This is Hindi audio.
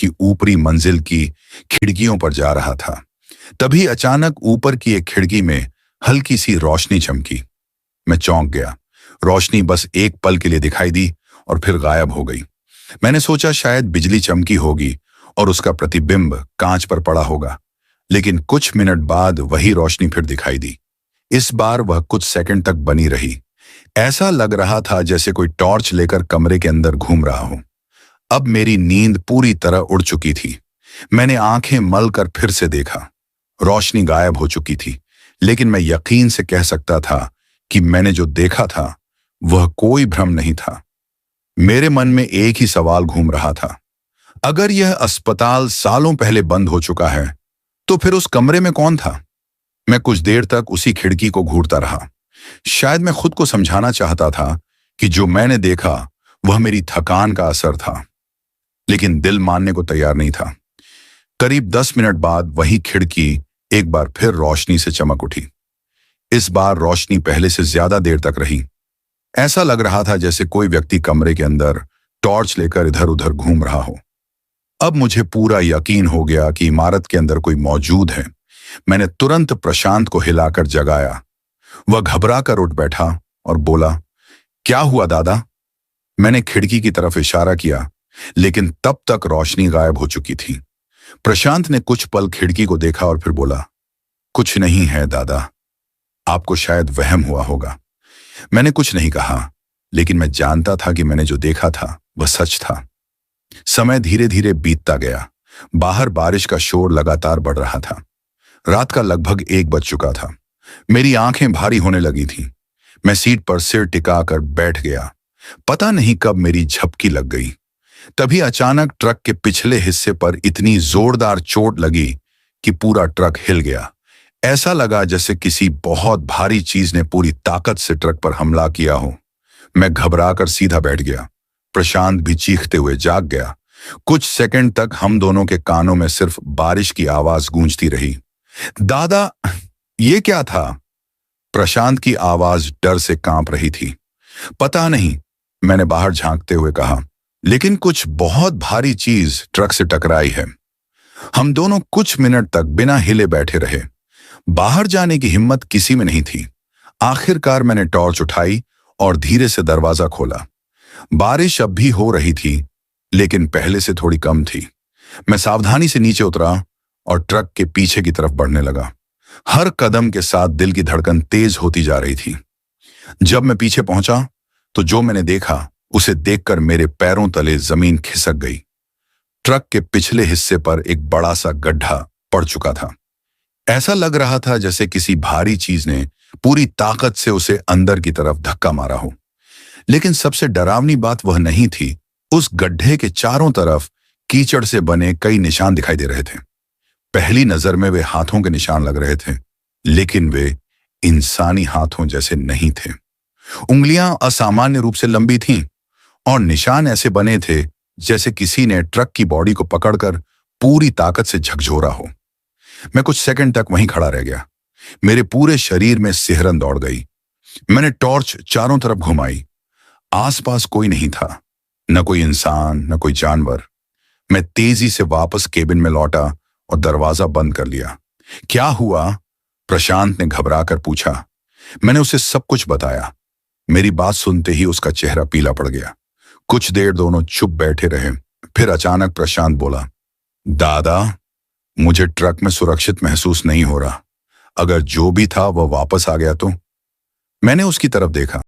की ऊपरी मंजिल की खिड़कियों पर जा रहा था। तभी अचानक ऊपर की एक खिड़की में हल्की सी रोशनी चमकी। मैं चौंक गया। रोशनी बस एक पल के लिए दिखाई दी और फिर गायब हो गई। मैंने सोचा शायद बिजली चमकी होगी और उसका प्रतिबिंब कांच पर पड़ा होगा, लेकिन कुछ मिनट बाद वही रोशनी फिर दिखाई दी। इस बार वह कुछ सेकंड तक बनी रही। ऐसा लग रहा था जैसे कोई टॉर्च लेकर कमरे के अंदर घूम रहा हो। अब मेरी नींद पूरी तरह उड़ चुकी थी। मैंने आंखें मल कर फिर से देखा। रोशनी गायब हो चुकी थी, लेकिन मैं यकीन से कह सकता था कि मैंने जो देखा था वह कोई भ्रम नहीं था। मेरे मन में एक ही सवाल घूम रहा था, अगर यह अस्पताल सालों पहले बंद हो चुका है तो फिर उस कमरे में कौन था? मैं कुछ देर तक उसी खिड़की को घूरता रहा। शायद मैं खुद को समझाना चाहता था कि जो मैंने देखा वह मेरी थकान का असर था, लेकिन दिल मानने को तैयार नहीं था। करीब 10 मिनट बाद वही खिड़की एक बार फिर रोशनी से चमक उठी। इस बार रोशनी पहले से ज्यादा देर तक रही। ऐसा लग रहा था जैसे कोई व्यक्ति कमरे के अंदर टॉर्च लेकर इधर उधर घूम रहा हो। अब मुझे पूरा यकीन हो गया कि इमारत के अंदर कोई मौजूद है। मैंने तुरंत प्रशांत को हिलाकर जगाया। वह घबरा कर उठ बैठा और बोला, क्या हुआ दादा? मैंने खिड़की की तरफ इशारा किया, लेकिन तब तक रोशनी गायब हो चुकी थी। प्रशांत ने कुछ पल खिड़की को देखा और फिर बोला, कुछ नहीं है दादा, आपको शायद वहम हुआ होगा। मैंने कुछ नहीं कहा, लेकिन मैं जानता था कि मैंने जो देखा था वह सच था। समय धीरे धीरे बीतता गया। बाहर बारिश का शोर लगातार बढ़ रहा था। रात का लगभग 1 बज चुका था। मेरी आंखें भारी होने लगी थीं। मैं सीट पर सिर टिकाकर बैठ गया। पता नहीं कब मेरी झपकी लग गई। तभी अचानक ट्रक के पिछले हिस्से पर इतनी जोरदार चोट लगी कि पूरा ट्रक हिल गया। ऐसा लगा जैसे किसी बहुत भारी चीज ने पूरी ताकत से ट्रक पर हमला किया हो। मैं घबराकर सीधा बैठ गया। प्रशांत भी चीखते हुए जाग गया। कुछ सेकंड तक हम दोनों के कानों में सिर्फ बारिश की आवाज गूंजती रही। दादा, ये क्या था? प्रशांत की आवाज डर से कांप रही थी। पता नहीं, मैंने बाहर झांकते हुए कहा, लेकिन कुछ बहुत भारी चीज ट्रक से टकराई है। हम दोनों कुछ मिनट तक बिना हिले बैठे रहे। बाहर जाने की हिम्मत किसी में नहीं थी। आखिरकार मैंने टॉर्च उठाई और धीरे से दरवाजा खोला। बारिश अब भी हो रही थी, लेकिन पहले से थोड़ी कम थी। मैं सावधानी से नीचे उतरा और ट्रक के पीछे की तरफ बढ़ने लगा। हर कदम के साथ दिल की धड़कन तेज होती जा रही थी। जब मैं पीछे पहुंचा तो जो मैंने देखा उसे देखकर मेरे पैरों तले जमीन खिसक गई। ट्रक के पिछले हिस्से पर एक बड़ा सा गड्ढा पड़ चुका था। ऐसा लग रहा था जैसे किसी भारी चीज ने पूरी ताकत से उसे अंदर की तरफ धक्का मारा हो। लेकिन सबसे डरावनी बात वह नहीं थी। उस गड्ढे के चारों तरफ कीचड़ से बने कई निशान दिखाई दे रहे थे। पहली नजर में वे हाथों के निशान लग रहे थे, लेकिन वे इंसानी हाथों जैसे नहीं थे। उंगलियां असामान्य रूप से लंबी थीं और निशान ऐसे बने थे जैसे किसी ने ट्रक की बॉडी को पकड़कर पूरी ताकत से झकझोरा हो। मैं कुछ सेकंड तक वहीं खड़ा रह गया। मेरे पूरे शरीर में सिहरन दौड़ गई। मैंने टॉर्च चारों तरफ घुमाई। आसपास कोई नहीं था, न कोई इंसान, न कोई जानवर। मैं तेजी से वापस केबिन में लौटा और दरवाजा बंद कर लिया। क्या हुआ? प्रशांत ने घबराकर पूछा। मैंने उसे सब कुछ बताया। मेरी बात सुनते ही उसका चेहरा पीला पड़ गया। कुछ देर दोनों चुप बैठे रहे। फिर अचानक प्रशांत बोला, दादा, मुझे ट्रक में सुरक्षित महसूस नहीं हो रहा। अगर जो भी था वह वापस आ गया तो? मैंने उसकी तरफ देखा।